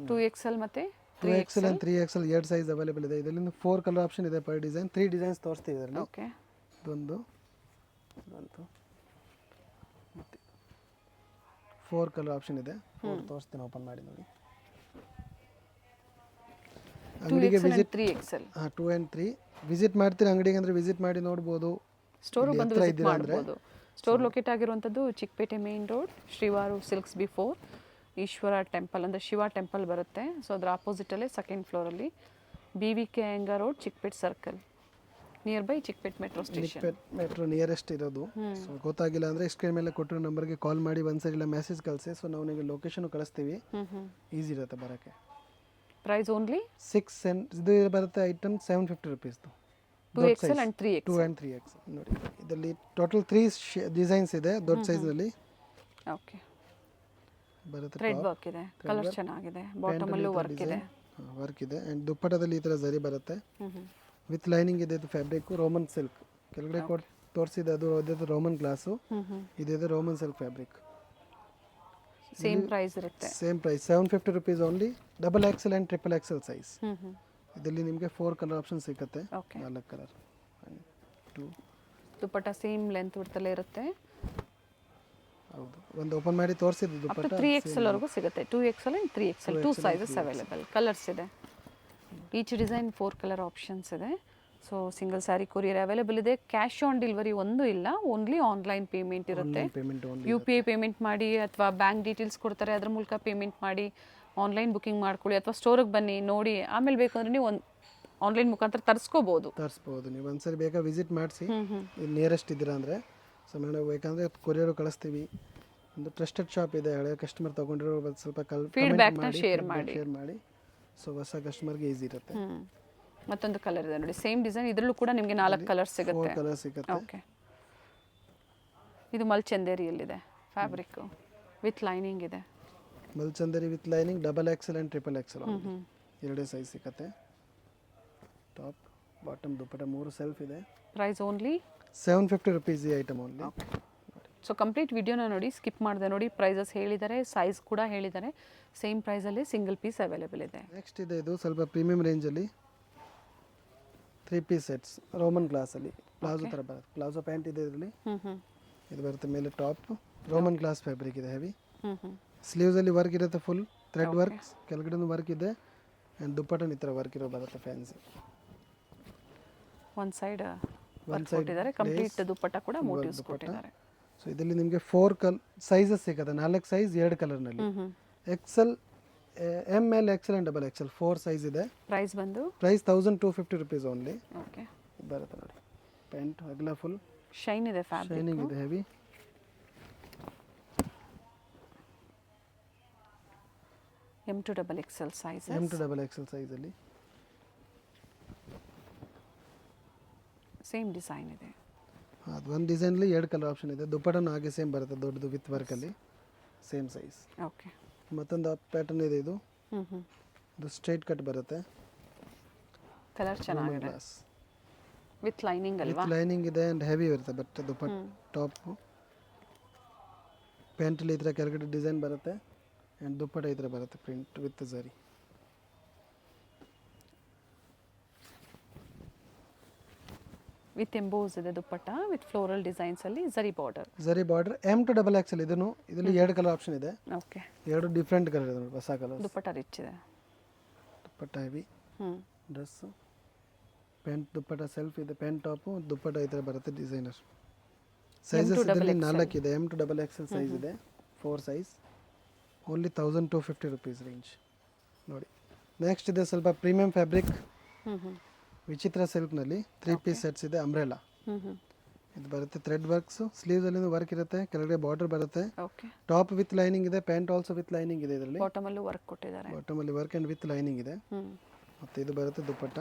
2XL ಮತ್ತು 2XL and 3XL 2 size available ಇದೆ. ಇದರಲ್ಲಿ 4 ಕಲರ್ ಆಪ್ಷನ್ ಇದೆ ಪರ್ ಡಿಸೈನ್. 3 ಡಿಸೈನ್ಸ್ ತೋರಿಸ್ತೀವಿ ಇದರಲ್ಲಿ. ಓಕೆ ಇದೊಂದು ಬಂತು ಮತ್ತು 4 ಕಲರ್ ಆಪ್ಷನ್ ಇದೆ. 4 ತೋರಿಸ್ತೀನಿ, ಓಪನ್ ಮಾಡಿ ನೋಡಿ. ಅಂಗಡಿಗೆ ವಿಸಿಟ್ 3XL 2 ಆ್ಯಂಡ್ 3 ವಿಸಿಟ್ ಮಾಡ್ತೀರಾ ಅಂಗಡಿಗೆ ಅಂದರೆ ವಿಸಿಟ್ ಮಾಡಿ ನೋಡ್ಬೋದು. ಸ್ಟೋರು ಬಂದು ವಿಸಿಟ್ ಮಾಡ್ಬೋದು. ಸ್ಟೋರ್ ಲೊಕೇಟ್ ಆಗಿರುವಂಥದ್ದು Chickpet main road, Srivaru silks before Eshwara temple ಅಂದರೆ ಶಿವ ಟೆಂಪಲ್ ಬರುತ್ತೆ. ಸೊ ಅದರ ಆಪೋಸಿಟಲ್ಲೇ ಸೆಕೆಂಡ್ ಫ್ಲೋರಲ್ಲಿ BVK Iyengar road, Chickpet circle, near by Chickpet metro station. Metro nearest ಇರೋದು. ಸೊ ಗೊತ್ತಾಗಿಲ್ಲ ಅಂದರೆ ಸ್ಕ್ರೀನ್ ಮೇಲೆ ಕೊಟ್ಟಿರೋ ನಂಬರ್ಗೆ ಕಾಲ್ ಮಾಡಿ ಒಂದ್ಸರಿ ಇಲ್ಲ ಮೆಸೇಜ್ ಕಳಿಸಿ. ಸೊ ನಾವು ನಿಮಗೆ ಲೊಕೇಶನ್ ಕಳಿಸ್ತೀವಿ, ಈಸಿ ಇರುತ್ತೆ ಬರೋಕ್ಕೆ. ಪ್ರೈಸ್ ಓನ್ಲಿ 6 ಇದು ಬರುತ್ತೆ item 750 ರುಪೀಸ್ದು. 2XL and 3XL. 2 and 3XL ನೋಡಿ. ಇದರಲ್ಲಿ ಟೋಟಲ್ 3 ಡಿಸೈನ್ಸ್ ಇದೆ ದೊಡ್ಡ ಸೈಜ್ನಲ್ಲಿ. ಓಕೆ ಬರುತ್ತೆ. ಥ್ರೆಡ್ ವರ್ಕ್ ಇದೆ, ಕಲರ್ ಚೆನ್ನಾಗಿದೆ, ಬಾಟಮ್ ಅಲ್ಲೂ ವರ್ಕ್ ಇದೆ. ವರ್ಕ್ ಇದೆ ಆ್ಯಂಡ್ ದುಪ್ಪಟ್ಟದಲ್ಲಿ ಈ ಥರ ಜರಿ ಬರುತ್ತೆ ವಿತ್ ಲೈನಿಂಗ್ ಇದೆ. ಇದು ಫ್ಯಾಬ್ರಿಕ್ ರೋಮನ್ ಸಿಲ್ಕ್. ಕೆಳಗಡೆ ತೋರಿಸಿದೆ ಅದು ರೋಮನ್ ಗ್ಲಾಸು, ಇದೆ Roman silk fabric. Same price ಇರುತ್ತೆ. Same price 750 rupees only. Double XL and triple XL size. ಇದರಲ್ಲಿ ನಿಮಗೆ 4 ಕಲರ್ ಆಪ್ಷನ್ ಸಿಗುತ್ತೆ. 4 ಕಲರ್. 2 ದುಪ್ಪಟ್ಟ ಸೇಮ್ ಲೆಂತ್ ಬಿಡ್ತಲೇ ಇರುತ್ತೆ. ಹೌದು, ಒಂದು ಓಪನ್ ಮಾಡಿ ತೋರಿಸಿದ್ದು ದುಪ್ಪಟ್ಟ 3XL ವರೆಗೂ ಸಿಗುತ್ತೆ. 2XL and 3XL 2 sizes available. Colours ಇದೆ. ಈಚ್ ಡಿಸೈನ್ 4 ಕಲರ್ ಆಪ್ಷನ್ಸ್ ಇದೆ. So single sari courier available ಇದೆ. ಕ್ಯಾಶ್ ಆನ್ ಡೆಲಿವರಿ ಒಂದು ಇಲ್ಲ, ಓನ್ಲಿ ಆನ್ಲೈನ್ ಪೇಮೆಂಟ್ ಇರುತ್ತೆ. UPI ಪೇಮೆಂಟ್ ಮಾಡಿ ಅಥವಾ ಬ್ಯಾಂಕ್ ಡೀಟೇಲ್ಸ್ ಕೊಡ್ತಾರೆ, ಅದ್ರ ಮೂಲಕ ಪೇಮೆಂಟ್ ಮಾಡಿ ಆನ್ಲೈನ್ ಬುಕ್ಕಿಂಗ್ ಮಾಡ್ಕೊಳ್ಳಿ. ಅಥವಾ ಸ್ಟೋರಿಗೆ ಬನ್ನಿ ನೋಡಿ, ಆಮೇಲೆ ಬೇಕಂದ್ರೆ ನೀವು ಒಂದು ಆನ್ಲೈನ್ ಮುಖಾಂತರ ತರಿಸ್ಬೋದು. ನೀವು ಒಂದ್ಸರಿ ಬೇಕಾ ವಿಸಿಟ್ ಮಾಡಿಸಿ, ನಿಯರೆಸ್ಟ್ ಇದ್ದೀರಾ ಅಂದರೆ. ಸೊ ಮೇಡಮ್ ಬೇಕಂದರೆ ಕೊರಿಯರು ಕಳಿಸ್ತೀವಿ. ಒಂದು ಟ್ರಸ್ಟೆಡ್ ಶಾಪ್ ಇದೆ, ಹಳೆಯ ಕಸ್ಟಮರ್ ತೊಗೊಂಡಿರೋ ಸ್ವಲ್ಪ ಫೀಡ್ಬ್ಯಾಕ್ನ ಶೇರ್ ಮಾಡಿ. ಸೊ ಹೊಸ ಕಸ್ಟಮರ್ಗೆ ಈಸಿ ಇರುತ್ತೆ. ಮತ್ತೊಂದು ಕಲರ್ ಇದೆ ನೋಡಿ, ಸೇಮ್ ಡಿಸೈನ್. ಇದರಲ್ಲೂ ಕೂಡ ನಿಮಗೆ 4 ಕಲರ್ ಸಿಗುತ್ತೆ. 4 ಕಲರ್ ಸಿಗುತ್ತೆ. ಓಕೆ ಇದು ಮಲ್ಚಂದೇರಿಯಲ್ಲಿದೆ ಫ್ಯಾಬ್ರಿಕ್ ವಿತ್ ಲೈನಿಂಗ್ ಇದೆ. Mulchanderi with lining double XL and triple XL 2 size ಸಿಗುತ್ತೆ. ಟಾಪ್ ಬಾಟಮ್ ದುಪ್ಪಟ್ಟ 3 ಸೆಲ್ಫ್ ಇದೆ. ಪ್ರೈಸ್ ಓನ್ಲಿ 750 ರುಪೀಸ್ ಈ ಐಟಮ್ ಓನ್ಲಿ. ಸೊ ಕಂಪ್ಲೀಟ್ ವಿಡಿಯೋನ ನೋಡಿ, ಸ್ಕಿಪ್ ಮಾಡಿದೆ ನೋಡಿ. ಪ್ರೈಸಸ್ ಹೇಳಿದ್ದಾರೆ, ಸೈಜ್ ಕೂಡ ಹೇಳಿದ್ದಾರೆ. ಸೇಮ್ ಪ್ರೈಸಲ್ಲಿ ಸಿಂಗಲ್ ಪೀಸ್ ಅವೈಲೇಬಲ್ ಇದೆ. ನೆಕ್ಸ್ಟ್ ಇದೆ ಇದು ಸ್ವಲ್ಪ ಪ್ರೀಮಿಯಂ ರೇಂಜಲ್ಲಿ 3 ಪೀಸ್ ಸೆಟ್ಸ್ ರೋಮನ್ ಗ್ಲಾಸಲ್ಲಿ. ಪ್ಲಾಜೋ ಥರ ಬರುತ್ತೆ. ಪ್ಲಾಜೋ ಪ್ಯಾಂಟ್ ಇದೆ ಇದರಲ್ಲಿ. ಇದು ಬರುತ್ತೆ ಮೇಲೆ ಟಾಪ್ ರೋಮನ್ ಗ್ಲಾಸ್ ಫ್ಯಾಬ್ರಿಕ್ ಇದೆ ಹೆವಿ. ಸ್ಲೀವ್ಸಲ್ಲಿ ವರ್ಕ್ ಇರುತ್ತೆ, ಫುಲ್ ಥ್ರೆಡ್ ವರ್ಕ್. ಕೆಳಗಡೆ ವರ್ಕ್ ಇದೆ ಆ್ಯಂಡ್ ದುಪ್ಪಟ್ಟನ ಈ ಥರ ವರ್ಕ್ ಇರೋ ಬರುತ್ತೆ ಫ್ಯಾನ್ಸಿ. ಒಂದು ಸೈಡ್ ಕೊಟ್ಟಿದ್ದಾರೆ, ಕಂಪ್ಲೀಟ್ ದುಪ್ಪಟ್ಟ ಕೂಡ ಮೋಟಿವ್ಸ್ ಕೊಟ್ಟಿದ್ದಾರೆ. ಸೊ ಇದರಲ್ಲಿ ನಿಮಗೆ 4 ಸೈಜಸ್ ಸಿಗುತ್ತೆ, 4 ಸೈಜ್ 2 ಕಲರ್ನಲ್ಲಿ. XL, ML, XL and double XL 4 size ಇದೆ. ಪ್ರೈಸ್ ಬಂದು 1250 ರುಪೀಸ್ ಓನ್ಲಿ. ಓಕೆ ಬರುತ್ತೆ ನೋಡಿ. ಪ್ಯಾಂಟ್ ಅಗಲ ಫುಲ್ ಶೈನ್ ಇದೆ, ಫ್ಯಾಬ್ರಿಕ್ ಶೈನಿಂಗ್ ಇದೆ heavy. M to double XL size. M to double XL ಸೈಜಲ್ಲಿ ಸೇಮ್ ಡಿಸೈನ್ ಇದೆ. ಅದು ಒಂದು ಡಿಸೈನಲ್ಲಿ 2 ಕಲರ್ ಆಪ್ಷನ್ ಇದೆ. ದುಪ್ಪಟ್ಟನು ಹಾಗೆ ಸೇಮ್ ಬರುತ್ತೆ, ದೊಡ್ಡದು ವಿತ್ ವರ್ಕಲ್ಲಿ ಸೇಮ್ ಸೈಜ್. ಓಕೆ ಮತ್ತೊಂದು ಪ್ಯಾಟರ್ನ್ ಇದೆ. ಇದು ಇದು ಸ್ಟ್ರೈಟ್ ಕಟ್ ಬರುತ್ತೆ. ಕಲರ್ ಚೆನ್ನಾಗಿದೆ. ವಿತ್ ಲೈನಿಂಗ್ ಅಲ್ವಾ? ವಿತ್ ಲೈನಿಂಗ್ ಇದೆ ಆ್ಯಂಡ್ ಹೆವಿ ಇರುತ್ತೆ ಬಟ್ ದುಪ್ಪಟ್ಟ ಟಾಪು ಪ್ಯಾಂಟಲ್ಲಿ ಈ ಥರ ಕೆಳಗಡೆ ಡಿಸೈನ್ ಬರುತ್ತೆ ಆ್ಯಂಡ್ ದುಪ್ಪಟ್ಟ ಈ ಥರ ಬರುತ್ತೆ print with zari. With emboss ಇದೆ ದುಪ್ಪಟ್ಟ ವಿತ್ ಫ್ಲೋರಲ್ ಡಿಸೈನ್ಸ್ ಅಲ್ಲಿ zari border. Zari border M to XXL ಇದನ್ನು ಇದರಲ್ಲಿ 2 ಕಲರ್ ಆಪ್ಷನ್ ಇದೆ. ಓಕೆ. 2 ಡಿಫ್ರೆಂಟ್ ಕಲರ್ ಇದೆ ನೋಡಿ, ಹೊಸ ಕಲರ್. ದುಪ್ಪಟ್ಟ ರಿಚ್ ಇದೆ. Dupatta heavy dress pant dupatta self ಇದೆ, ಪ್ಯಾಂಟ್ ಟಾಪು ದುಪ್ಪಟ್ಟ ಈ ಥರ ಬರುತ್ತೆ ಡಿಸೈನರ್. ಸೈಜಸ್ ಇದರಲ್ಲಿ 4 ಇದೆ. M to XXL ಸೈಜ್ ಇದೆ, 4 ಸೈಜ್. ಓನ್ಲಿ 1250 ರುಪೀಸ್ ರೇಂಜ್ ನೋಡಿ. ನೆಕ್ಸ್ಟ್ ಇದೆ ಸ್ವಲ್ಪ ಪ್ರೀಮಿಯಂ ಫ್ಯಾಬ್ರಿಕ್ ವಿಚಿತ್ರ ಸಿಲ್ಕ್ನಲ್ಲಿ 3 ಪೀಸ್ ಸೆಟ್ಸ್ ಇದೆ. ಅಂಬ್ರೆಲಾ ಇದು ಬರುತ್ತೆ, ಥ್ರೆಡ್ ವರ್ಕ್ಸ್, ಸ್ಲೀವ್ಸಲ್ಲಿ ವರ್ಕ್ ಇರುತ್ತೆ, ಕೆಳಗಡೆ ಬಾರ್ಡರ್ ಬರುತ್ತೆ. ಟಾಪ್ ವಿತ್ ಲೈನಿಂಗ್ ಇದೆ, ಪ್ಯಾಂಟ್ ಆಲ್ಸೋ ವಿತ್ ಲೈನಿಂಗ್ ಇದೆ. ಇದರಲ್ಲಿ ಬಾಟಮಲ್ಲೂ ವರ್ಕ್ ಕೊಟ್ಟಿದ್ದಾರೆ. ಬಾಟಮಲ್ಲಿ ವರ್ಕ್ ಆ್ಯಂಡ್ ವಿತ್ ಲೈನಿಂಗ್ ಇದೆ. ಮತ್ತು ಇದು ಬರುತ್ತೆ ದುಪ್ಪಟ್ಟ,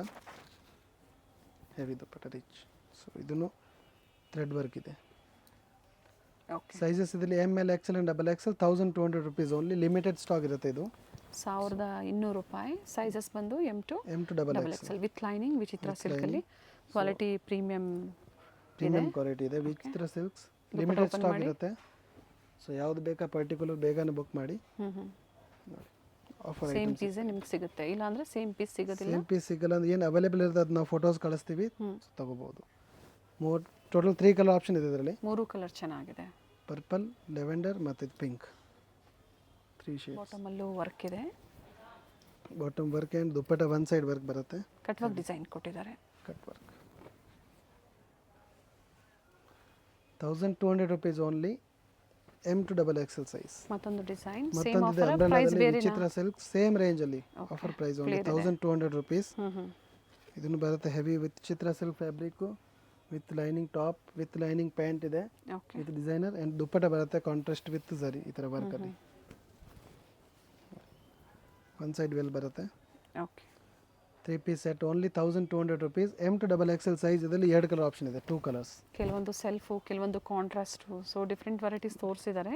ಹೆವಿ ದುಪ್ಪಟ್ಟ ರಿಚ್. ಸೊ ಇದನ್ನು ಥ್ರೆಡ್ ವರ್ಕ್ ಇದೆ. ಸೈಜಸ್ ಇದರಲ್ಲಿ ML XL and XXL 1200 rupees only. Limited stock ಇರುತ್ತೆ. ಇದು 1200 ರೂಪಾಯಿ. ಸೈಜಸ್ ಬಂದು M to XXL with lining. ವಿಚಿತ್ರ ಸಿಲ್ಕ್ ಅಲ್ಲಿ ಕ್ವಾಲಿಟಿ ಪ್ರೀಮಿಯಂ ಕ್ವಾಲಿಟಿ ಇದೆ. ವಿಚಿತ್ರ ಸಿಲ್ಕ್ಸ್ ಲಿಮಿಟೆಡ್ ಸ್ಟಾಕ್ ಇರುತ್ತೆ. ಸೊ ಯಾವ್ದು ಬೇಕಾ ಪರ್ಟಿಕ್ಯುಲರ್ ಬೇಗನೆ ಬುಕ್ ಮಾಡಿ. ಆಫರ್ ಸೇಮ್ ಪೀಸ್ ನಿಮ್ಗೆ ಸಿಗುತ್ತೆ, ಇಲ್ಲ ಅಂದ್ರೆ ಸೇಮ್ ಪೀಸ್ ಸಿಗೋದಿಲ್ಲ. ಸೇಮ್ ಪೀಸ್ ಸಿಗಲ್ಲ ಅಂದ್ರೆ ಏನು ಅವೈಲೇಬಲ್ ಇರುತ್ತೆ ಅದು ನಾವು ಫೋಟೋಸ್ ಕಳಿಸ್ತೀವಿ, ತಗೋಬಹುದು. ಟೋಟಲ್ 3 ಕಲರ್ ಆಪ್ಷನ್ ಇದೆ ಇದರಲ್ಲಿ. 3 ಕಲರ್ ಚೆನ್ನಾಗಿದೆ, ಪರ್ಪಲ್, ಲೆವೆಂಡರ್ ಮತ್ತು ಪಿಂಕ್. 3 ಶೇಡ್ಸ್. ಬಾಟಮಲ್ಲೂ ವರ್ಕ್ ಇದೆ. Bottom work and dupatta one side work ಬರುತ್ತೆ. ಕಟ್ ವರ್ಕ್ ಡಿಸೈನ್ ಕೊಟ್ಟಿದ್ದಾರೆ. Cut work 1200 rupees only. M to XXL size. ಮತ್ತೊಂದು ಡಿಸೈನ್ ಸೇಮ್ ಮತ್ತೊಂದು ಆಫರ್, ಪ್ರೈಸ್ ಬೇರೆ. ವಿಚಿತ್ರ ಸಿಲ್ಕ್ ಸೇಮ್ ರೇಂಜ್ ಅಲ್ಲಿ ಆಫರ್ ಪ್ರೈಸ್ ಓನ್ಲಿ 1200 ರುಪೀಸ್. ಇದನ್ನು ಬರುತ್ತೆ heavy with Chitra silk fabric with lining top with lining pant ಇದೆ with designer and ದುಪ್ಪಟ್ಟ ಬರುತ್ತೆ contrast with zari ಈ ಥರ ವರ್ಕಲ್ಲಿ. ಒನ್ ಸೈಡ್ ವೆಲ್ ಬರುತ್ತೆ. Okay. 3 piece set only 1200 rupees. M to XXL size ಇದರಲ್ಲಿ 2 colour option ಇದೆ, 2 ಕಲರ್ಸ್. ಕೆಲವೊಂದು self, ಕೆಲವೊಂದು ಕಾಂಟ್ರಾಸ್ಟು, ಸೊ ಡಿಫ್ರೆಂಟ್ ವೆರೈಟೀಸ್ ತೋರಿಸಿದ್ದಾರೆ.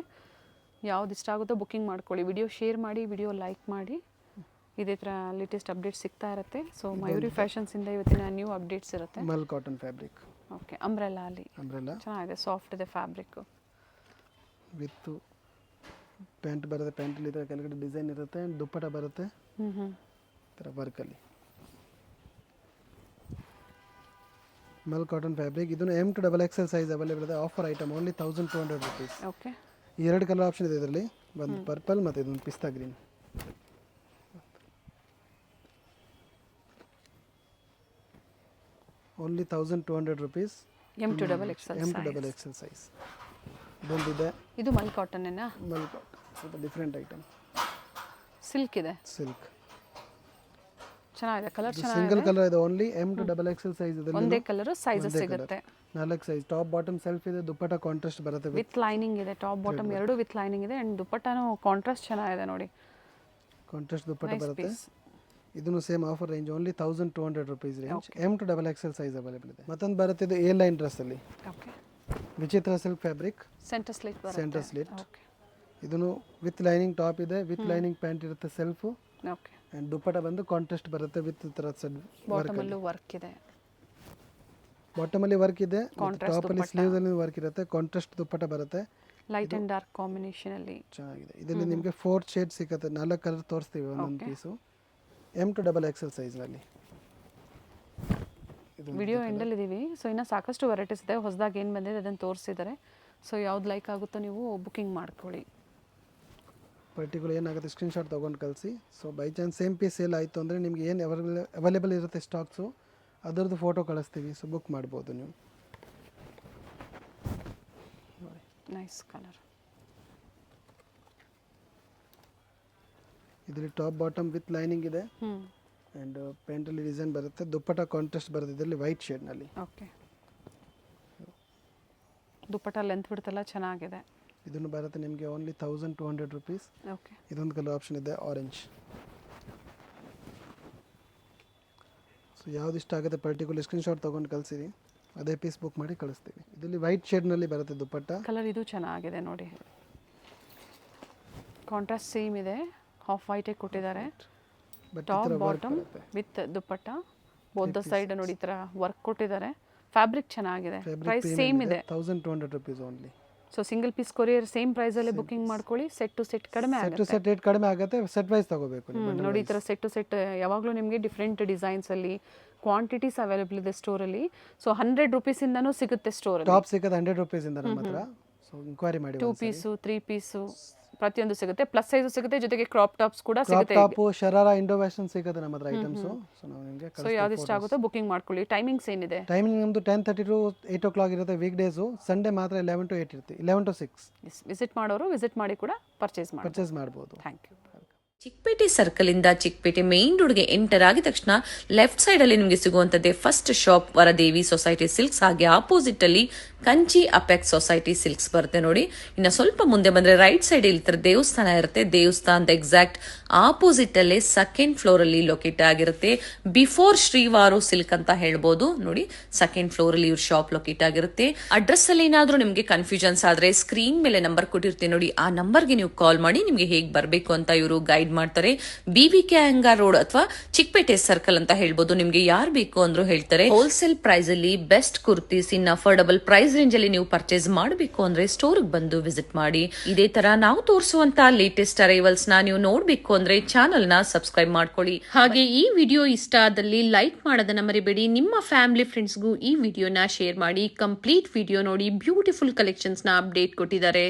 ಯಾವ್ದು ಇಷ್ಟ ಆಗುತ್ತೋ ಬುಕ್ಕಿಂಗ್ ಮಾಡ್ಕೊಳ್ಳಿ. ವಿಡಿಯೋ ಶೇರ್ ಮಾಡಿ, ವಿಡಿಯೋ ಲೈಕ್ ಮಾಡಿ. ಇದೇ ಥರ ಲೇಟೆಸ್ಟ್ ಅಪ್ಡೇಟ್ ಸಿಗ್ತಾ ಇರುತ್ತೆ. ಸೊ ಮಯೂರಿ ಫ್ಯಾಷನ್ಸಿಂದ ಇವತ್ತಿನ ನ್ಯೂ ಅಪ್ಡೇಟ್ಸ್ ಇರುತ್ತೆ. ಮಲ್ ಕಾಟನ್ ಫ್ಯಾಬ್ರಿಕ್. ಓಕೆ. ಅಂಬ್ರೆಲಾ ಅಲ್ಲಿ ಅಂಬ್ರೆಲಾ ಚೆನ್ನಾಗಿದೆ, ಸಾಫ್ಟ್ ಇದೆ ಫ್ಯಾಬ್ರಿಕ್. ವಿತ್ ಪ್ಯಾಂಟ್ ಬರುತ್ತೆ, ಪ್ಯಾಂಟಲ್ಲಿ ಈ ಥರ ಕೆಳಗಡೆ ಡಿಸೈನ್ ಇರುತ್ತೆ ಆ್ಯಂಡ್ ದುಪ್ಪಟ್ಟ ಬರುತ್ತೆ ಈ ಥರ ವರ್ಕಲ್ಲಿ. Mul cotton fabric. ಇದನ್ನು M to XXL size available ಇದೆ. Offer item only 1200 rupees. Okay. 2 colour option ಇದೆ ಇದರಲ್ಲಿ, ಒಂದು ಪರ್ಪಲ್ ಮತ್ತು ಇದೊಂದು pista green. Only 1200 rupees. M to XXL size. ಇದೊಂದಿದೆ. ಇದು ಮಲ್ ಕಾಟನ್ ಏನಾ? ಮಲ್ ಕಾಟನ್ ಸ್ವಲ್ಪ ಡಿಫ್ರೆಂಟ್ ಐಟಮ್. ಸಿಲ್ಕ್ ಇದೆ. ಸಿಲ್ಕ್ ಚೆನ್ನಾಗಿದೆ, ಕಲರ್ ಚೆನ್ನಾಗಿದೆ. ಸಿಂಗಲ್ ಕಲರ್ ಇದೆ only. M to XXL size ಇದೆ. ಒಂದೇ ಕಲರ್, ಸೈಜಸ್ ಸಿಗುತ್ತೆ. 4 ಸೈಜ್. ಟಾಪ್ ಬಾಟಮ್ ಸೆಲ್ಫ್ ಇದೆ, ದುಪ್ಪಟ್ಟ ಕಾಂಟ್ರಾಸ್ಟ್ ಬರುತ್ತೆ ವಿತ್ ಲೈನಿಂಗ್ ಇದೆ. ಟಾಪ್ ಬಾಟಮ್ ಎರಡು ವಿತ್ ಲೈನಿಂಗ್ ಇದೆ ಅಂಡ್ ದುಪ್ಪಟ್ಟನು ಕಾಂಟ್ರಾಸ್ಟ್ ಚೆನ್ನಾಗಿದೆ ನೋಡಿ. ಕಾಂಟ್ರಾಸ್ಟ್ ದುಪ್ಪಟ್ಟ ಬರುತ್ತೆ. ಇದನ್ನು same offer range only 1200 rupees range. M to XXL size available ಇದೆ. ಮತ್ತೊಂದು ಬರುತ್ತೆ ಇದು A ಲೈನ್ ಡ್ರೆಸ್ ಅಲ್ಲಿ. ಓಕೆ. ವಿಚಿತ್ರ ಸಿಲ್ಕ್ ಫ್ಯಾಬ್ರಿಕ್. ಸೆಂಟರ್ ಸ್ಲಿಟ್ ಬರುತ್ತೆ. Centre slit. ಓಕೆ. ಇದನ್ನು ವಿತ್ ಲೈನಿಂಗ್ ಟಾಪ್ ಇದೆ, ವಿತ್ ಲೈನಿಂಗ್ ಪ್ಯಾಂಟ್ ಇರುತ್ತೆ ಸೆಲ್ಫ್. ಓಕೆ. ಅಂಡ್ ದುಪ್ಪಟ್ಟ ಬಂದು ಕಾಂಟ್ರಾಸ್ಟ್ ಬರುತ್ತೆ ವಿತ್ ತರ ಬಾಟಮಲ್ಲೂ ವರ್ಕ್ ಇದೆ. ಬಾಟಮಲ್ಲಿ ವರ್ಕ್ ಇದೆ, ಟಾಪ್ ಅಲ್ಲಿ ಸ್ಲೀವ್ಸ್ ಅಲ್ಲಿ ವರ್ಕ್ ಇರುತ್ತೆ, ಕಾಂಟ್ರಾಸ್ಟ್ ದುಪ್ಪಟ್ಟ ಬರುತ್ತೆ. ಲೈಟ್ ಅಂಡ್ ಡಾರ್ಕ್ ಕಾಂಬಿನೇಷನ್ ಅಲ್ಲಿ ಚೆನ್ನಾಗಿದೆ. ಇದರಲ್ಲಿ ನಿಮಗೆ 4 ಶೇಡ್ ಸಿಗುತ್ತೆ. 4 ಕಲರ್ ತೋರಿಸ್ತೀವಿ ಒಂದೊಂದು piece. M to XXL size ನಲ್ಲಿ. ವಿಡಿಯೋ ಎಂಡಲ್ಲಿ ಇದೀವಿ. ಸೊ ಇನ್ನು ಸಾಕಷ್ಟು ವೆರೈಟೀಸ್ ಇದೆ, ಹೊಸದಾಗಿ ಏನು ಬಂದಿದೆ ಅದನ್ನು ತೋರಿಸಿದ್ದಾರೆ. ಸೊ ಯಾವ್ದು ಲೈಕ್ ಆಗುತ್ತೋ ನೀವು ಬುಕ್ಕಿಂಗ್ ಮಾಡ್ಕೊಳ್ಳಿ. ಪರ್ಟಿಕ್ಯುಲರ್ ಏನಾಗುತ್ತೆ ಸ್ಕ್ರೀನ್ಶಾಟ್ ತೊಗೊಂಡು ಕಳಿಸಿ. So by chance same piece sale ಆಯಿತು ಅಂದರೆ ನಿಮಗೆ ಏನು ಅವೈಲೇಬಲ್ ಇರುತ್ತೆ ಸ್ಟಾಕ್ಸು ಅದರದ್ದು ಫೋಟೋ ಕಳಿಸ್ತೀವಿ. ಸೊ ಬುಕ್ ಮಾಡ್ಬೋದು ನೀವು. Nice colour. ಇದರಲ್ಲಿ ಟಾಪ್ ಬಾಟಮ್ ವಿತ್ ಲೈನಿಂಗ್ ಇದೆ ಆ್ಯಂಡ್ ಪ್ಯಾಂಟಲ್ಲಿ ಡಿಸೈನ್ ಬರುತ್ತೆ, ದುಪ್ಪಟ್ಟ ಕಾಂಟ್ರಾಸ್ಟ್ ಬರುತ್ತೆ ಇದರಲ್ಲಿ ವೈಟ್ ಶೇಡ್ನಲ್ಲಿ. ಓಕೆ. ದುಪ್ಪಟ್ಟ ಲೆಂತ್ ಬಿಡ್ತೆಲ್ಲ ಚೆನ್ನಾಗಿದೆ. ಇದನ್ನು ಬರುತ್ತೆ ನಿಮಗೆ ಓನ್ಲಿ 1200 ರುಪೀಸ್. ಓಕೆ. ಇದೊಂದು ಕಲರ್ ಆಪ್ಷನ್ ಇದೆ ಆರೆಂಜ್. ಸೊ ಯಾವ್ದು ಇಷ್ಟ ಆಗುತ್ತೆ ಪರ್ಟಿಕ್ಯುಲರ್ ಸ್ಕ್ರೀನ್ಶಾಟ್ ತೊಗೊಂಡು ಕಳಿಸಿರಿ, ಅದೇ ಪೀಸ್ ಬುಕ್ ಮಾಡಿ ಕಳಿಸ್ತೀವಿ. ಇದರಲ್ಲಿ ವೈಟ್ ಶೇಡ್ನಲ್ಲಿ ಬರುತ್ತೆ ದುಪ್ಪಟ್ಟ. ಕಲರ್ ಇದು ಚೆನ್ನಾಗಿದೆ ನೋಡಿ, ಕಾಂಟ್ರಾಸ್ಟ್ ಸೇಮ್ ಇದೆ, ಹಾಫ್ ವೈಟೇ ಕೊಟ್ಟಿದ್ದಾರೆ. Top bottom with dupatta both the side ನೋಡಿ ಈ ಥರ ವರ್ಕ್ ಕೊಟ್ಟಿದ್ದಾರೆ. ಫ್ಯಾಬ್ರಿಕ್ ಚೆನ್ನಾಗಿದೆ, ಪ್ರೈಸ್ ಸೇಮ್ ಇದೆ 1200 rupees only. So single piece courier same ಪ್ರೈಸಲ್ಲೇ ಬುಕಿಂಗ್ ಮಾಡ್ಕೊಳ್ಳಿ. ಸೆಟ್ ಟು ಸೆಟ್ ಕಡಿಮೆ ಆಗುತ್ತೆ, ಸೆಟ್ ರೇಟ್ ಕಡಿಮೆ ಆಗುತ್ತೆ, ಸೆಟ್ ವೈಸ್ ತಗೋಬೇಕು ನೀವು. ನೋಡಿ ಈ ಥರ ಸೆಟ್ ಟು ಸೆಟ್ ಯಾವಾಗಲೂ ನಿಮಗೆ ಡಿಫ್ರೆಂಟ್ ಡಿಸೈನ್ಸಲ್ಲಿ ಕ್ವಾಂಟಿಟೀಸ್ ಅವೈಲೇಬಲ್ ಇದೆ ಸ್ಟೋರಲ್ಲಿ. ಸೊ 100 ರೂಪೀಸಿಂದನೂ ಸಿಗುತ್ತೆ ಸ್ಟೋರಲ್ಲಿ. ಟಾಪ್ ಸಿಗೋದು 100 rupees ಇಂದ ನಮ್ಮ ಹತ್ರ. ಸೊ ಇನ್ಕ್ವೈರಿ ಮಾಡಿ. 2 ಪೀಸು 3 ಪೀಸು ಪ್ರತಿಯೊಂದು ಸಿಗುತ್ತೆ, ಪ್ಲಸ್ ಸೈಜು ಸಿಗುತ್ತೆ, ಜೊತೆಗೆ ಕ್ರಾಪ್ ಟಾಪ್ಸ್ ಕೂಡ ಸಿಗುತ್ತೆ. Crop top sharara Indo western ಸಿಗುತ್ತೆ ನಮ್ಮ ಹತ್ರ ಐಟಮ್ಸ್. ಸೊ ನಾವು ನಿಮಗೆ ಸೊ ಯಾವ್ದು ಇಷ್ಟ ಆಗುತ್ತೋ ಬುಕಿಂಗ್ ಮಾಡ್ಕೊಳ್ಳಿ. ಟೈಮಿಂಗ್ಸ್ ಏನಿದೆ? ಟೈಮಿಂಗ್ ನಮ್ಮದು 10:30 to 8 o'clock ಇರುತ್ತೆ ವೀಕ್ ಡೇಸು. ಸಂಡೇ ಮಾತ್ರ 11 to 8 ಇರುತ್ತೆ, 11 to 6. ವಿಸಿಟ್ ಮಾಡೋರು ವಿಸಿಟ್ ಮಾಡಿ ಕೂಡ ಪರ್ಚೇಸ್ ಮಾಡ್ಬೋದು. Thank you. ಚಿಕ್ಕಪೇಟೆ ಸರ್ಕಲ್ ಇಂದ ಚಿಕ್ಕಪೇಟೆ ಮೇನ್ ರೋಡ್ಗೆ ಎಂಟರ್ ಆಗಿದ ತಕ್ಷಣ ಲೆಫ್ಟ್ ಸೈಡ್ ಅಲ್ಲಿ ನಿಮಗೆ ಸಿಗುವಂತದ್ದೇ first shop Varadevi society silks. ಹಾಗೆ ಆಪೋಸಿಟ್ ಅಲ್ಲಿ ಕಂಚಿ ಅಪೆಕ್ಸ್ ಸೊಸೈಟಿ ಸಿಲ್ಕ್ಸ್ ಬರುತ್ತೆ ನೋಡಿ. ಇನ್ನು ಸ್ವಲ್ಪ ಮುಂದೆ ಬಂದ್ರೆ ರೈಟ್ ಸೈಡ್ ಇಲ್ಲಿ ದೇವಸ್ಥಾನ ಇರುತ್ತೆ. ದೇವಸ್ಥಾನದ ಎಕ್ಸಾಕ್ಟ್ ಆಪೋಸಿಟ್ ಅಲ್ಲೇ ಸೆಕೆಂಡ್ ಫ್ಲೋರ್ ಅಲ್ಲಿ ಲೊಕೇಟ್ ಆಗಿರುತ್ತೆ. ಬಿಫೋರ್ ಶ್ರೀವಾರು ಸಿಲ್ಕ್ ಅಂತ ಹೇಳ್ಬೋದು ನೋಡಿ. ಸೆಕೆಂಡ್ ಫ್ಲೋರ್ ಅಲ್ಲಿ ಇವ್ರ ಶಾಪ್ ಲೊಕೇಟ್ ಆಗಿರುತ್ತೆ. ಅಡ್ರೆಸ್ ಅಲ್ಲಿ ಏನಾದ್ರೂ ನಿಮ್ಗೆ ಕನ್ಫ್ಯೂಷನ್ಸ್ ಆದ್ರೆ ಸ್ಕ್ರೀನ್ ಮೇಲೆ ನಂಬರ್ ಕೊಟ್ಟಿರ್ತೀನಿ ನೋಡಿ, ಆ ನಂಬರ್ಗೆ ನೀವು ಕಾಲ್ ಮಾಡಿ ನಿಮ್ಗೆ ಹೇಗ್ ಬರ್ಬೇಕು ಅಂತ ಇವರು ಗೈಡ್ ಮಾಡ್ತಾರೆ. BBK ಅಯ್ಯಂಗಾರ್ ರೋಡ್ ಅಥವಾ ಚಿಕ್ಕಪೇಟೆ ಸರ್ಕಲ್ ಅಂತ ಹೇಳ್ಬೋದು. ನಿಮ್ಗೆ ಯಾರು ಬೇಕು ಅಂದ್ರೂ ಹೇಳ್ತಾರೆ. ಹೋಲ್ಸೇಲ್ ಪ್ರೈಸ್ ಅಲ್ಲಿ ಬೆಸ್ಟ್ ಕುರ್ತೀಸ್ ಇನ್ ಅಫೋರ್ಡಬಲ್ ಪ್ರೈಸ್ ರೇಂಜ್ ಅಲ್ಲಿ ನೀವು ಪರ್ಚೇಸ್ ಮಾಡಬೇಕು ಅಂದ್ರೆ ಸ್ಟೋರ್ ಬಂದು ವಿಸಿಟ್ ಮಾಡಿ. ಇದೇ ತರ ನಾವು ತೋರಿಸುವಂತ ಲೇಟೆಸ್ಟ್ ಅರೈವಲ್ಸ್ ನ ನೀವು ನೋಡ್ಬೇಕು ಅಂದ್ರೆ ಚಾನೆಲ್ ನ ಸಬ್ಸ್ಕ್ರೈಬ್ ಮಾಡ್ಕೊಳ್ಳಿ. ಹಾಗೆ ಈ ವಿಡಿಯೋ ಇಷ್ಟ ಆದಲ್ಲಿ ಲೈಕ್ ಮಾಡೋದನ್ನ ಮರಿಬೇಡಿ. ನಿಮ್ಮ ಫ್ಯಾಮಿಲಿ ಫ್ರೆಂಡ್ಸ್ಗೂ ಈ ವಿಡಿಯೋನ ಶೇರ್ ಮಾಡಿ. ಕಂಪ್ಲೀಟ್ ವಿಡಿಯೋ ನೋಡಿ ಬ್ಯೂಟಿಫುಲ್ ಕಲೆಕ್ಷನ್ಸ್ ನ ಅಪ್ಡೇಟ್ ಕೊಟ್ಟಿದ್ದಾರೆ.